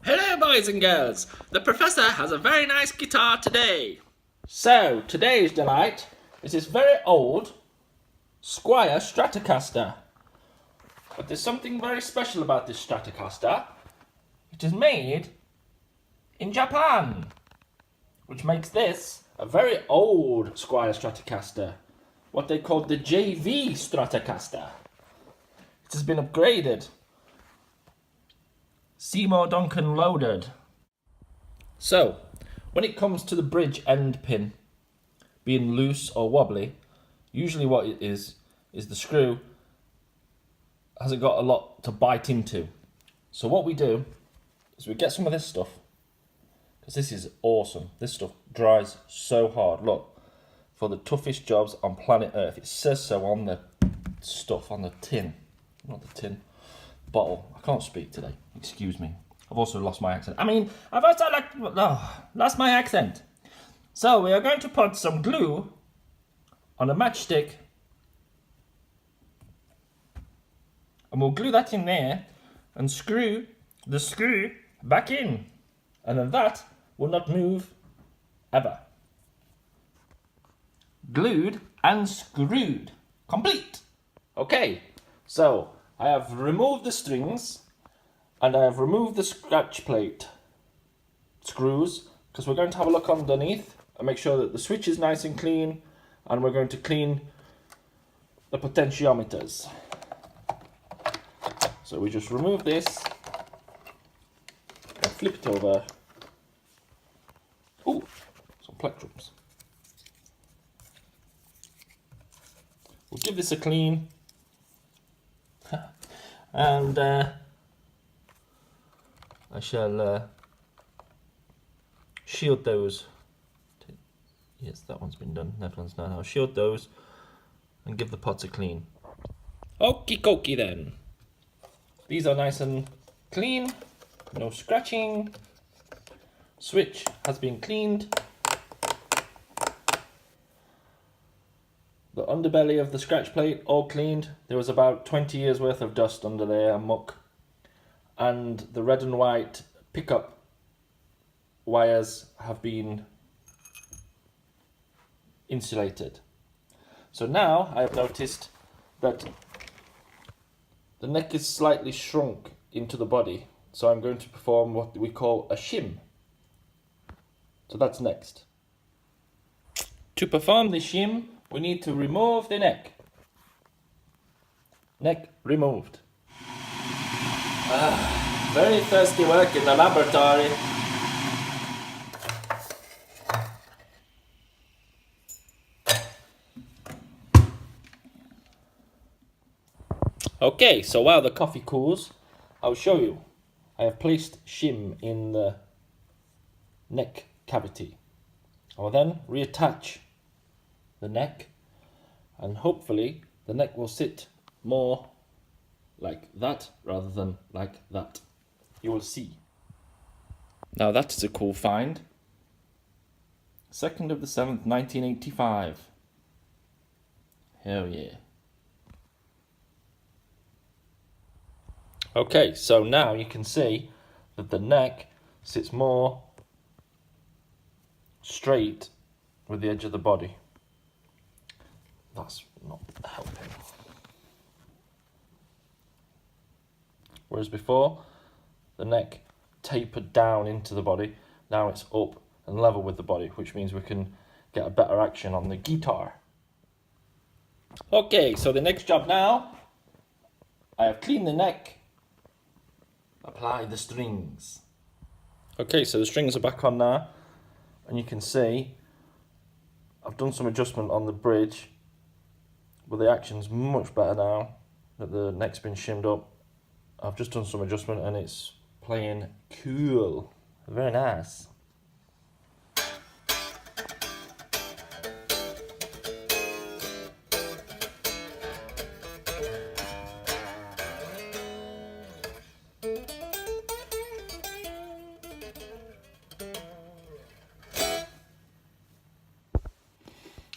Hello boys and girls, the professor has a very nice guitar today. So, today's delight is this very old Squire Stratocaster. But there's something very special about this Stratocaster. It is made in Japan, which makes this a very old Squire Stratocaster, what they call the JV Stratocaster. It has been upgraded. Seymour Duncan loaded. So, when it comes to the bridge end pin being loose or wobbly, usually what it is the screw hasn't got a lot to bite into. So what we do is we get some of this stuff, because this is awesome. This stuff dries so hard. Look, for the toughest jobs on planet Earth. It says so on the stuff, on the tin. Not the tin. Bottle. I can't speak today. Excuse me. I've also lost my accent. I've also lost my accent. So we are going to put some glue on a matchstick, and we'll glue that in there and screw the screw back in, and then that will not move ever. Glued and screwed. Complete. Okay, so I have removed the strings and I have removed the scratch plate screws, because we're going to have a look underneath and make sure that the switch is nice and clean, and we're going to clean the potentiometers. So we just remove this and flip it over. Ooh, some plectrums. We'll give this a clean. And I shall shield those. Yes, that one's been done. That one's not. I'll shield those and give the pots a clean. Okie dokie then. These are nice and clean. No scratching. Switch has been cleaned. The underbelly of the scratch plate all cleaned. There was about 20 years worth of dust under there and muck. And the red and white pickup wires have been insulated. So now I have noticed that the neck is slightly shrunk into the body. So I'm going to perform what we call a shim. So that's next. To perform the shim, we need to remove the neck. Neck removed. Very thirsty work in the laboratory. Okay, so while the coffee cools, I'll show you. I have placed shim in the neck cavity. I will then reattach the neck, and hopefully the neck will sit more like that rather than like that. You will see. Now that is a cool find. 2nd of the 7th, 1985. Hell yeah. Okay, so now you can see that the neck sits more straight with the edge of the body. That's not helping. Whereas before, the neck tapered down into the body. Now it's up and level with the body, which means we can get a better action on the guitar. Okay, so the next job now, I have cleaned the neck, apply the strings. Okay, so the strings are back on now, and you can see I've done some adjustment on the bridge, but the action's much better now that the neck's been shimmed up. I've just done some adjustment and it's playing cool. Very nice.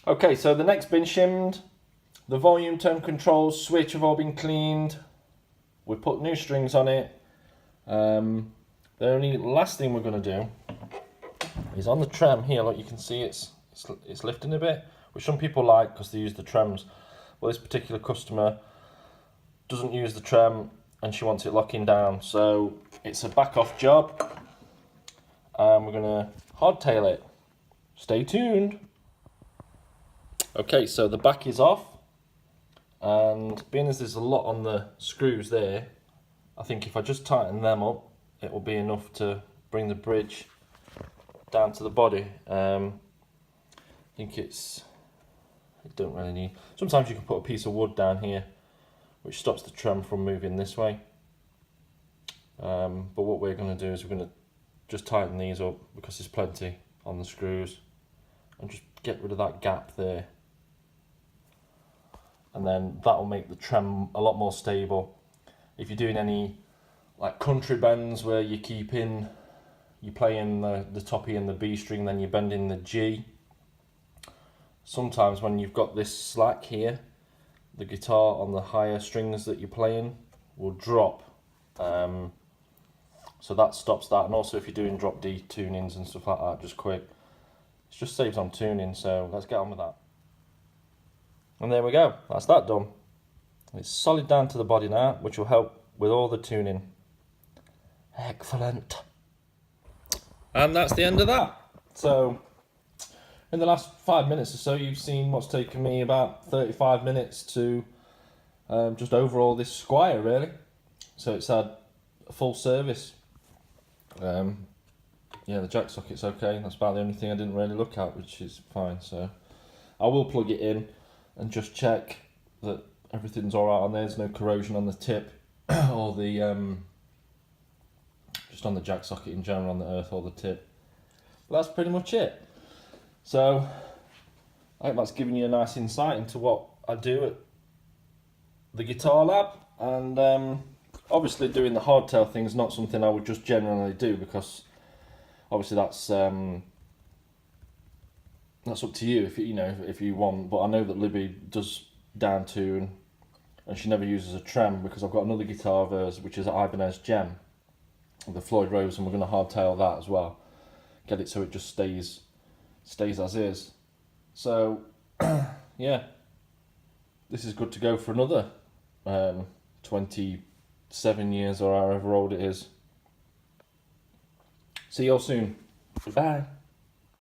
Okay, so the neck's been shimmed. The volume tone controls, switch have all been cleaned. We put new strings on it. The only last thing we're going to do is on the trem here, like you can see it's lifting a bit, which some people like because they use the trems. Well, this particular customer doesn't use the trem and she wants it locking down, so it's a back off job and we're going to hardtail it. Stay tuned. Okay, so the back is off, and being as there's a lot on the screws there, I think if I just tighten them up, it will be enough to bring the bridge down to the body. I think you don't really need, sometimes you can put a piece of wood down here which stops the trem from moving this way. But what we're going to do is we're going to just tighten these up because there's plenty on the screws and just get rid of that gap there. And then that'll make the trem a lot more stable. If you're doing any like country bends where you're playing the top E and the B string, then you're bending the G. Sometimes when you've got this slack here, the guitar on the higher strings that you're playing will drop. So that stops that. And also if you're doing drop D tunings and stuff like that, just quick, it just saves on tuning. So let's get on with that. And there we go, that's that done. It's solid down to the body now, which will help with all the tuning. Excellent. And that's the end of that. So, in the last 5 minutes or so, you've seen what's taken me about 35 minutes to just overhaul this Squire, really. So it's had a full service. Yeah, the jack socket's okay. That's about the only thing I didn't really look at, which is fine. So I will plug it in and just check that everything's alright on there. There's no corrosion on the tip or the just on the jack socket in general, on the earth or the tip. But that's pretty much it. So I hope that's given you a nice insight into what I do at the Guitar Lab. And obviously doing the hardtail thing is not something I would just generally do, because obviously that's up to you if you want. But I know that Libby does down tune, and she never uses a trem, because I've got another guitar of hers which is an Ibanez Gem, the Floyd Rose, and we're going to hardtail that as well, get it so it just stays as is. So yeah, this is good to go for another 27 years or however old it is. See you all soon. Bye.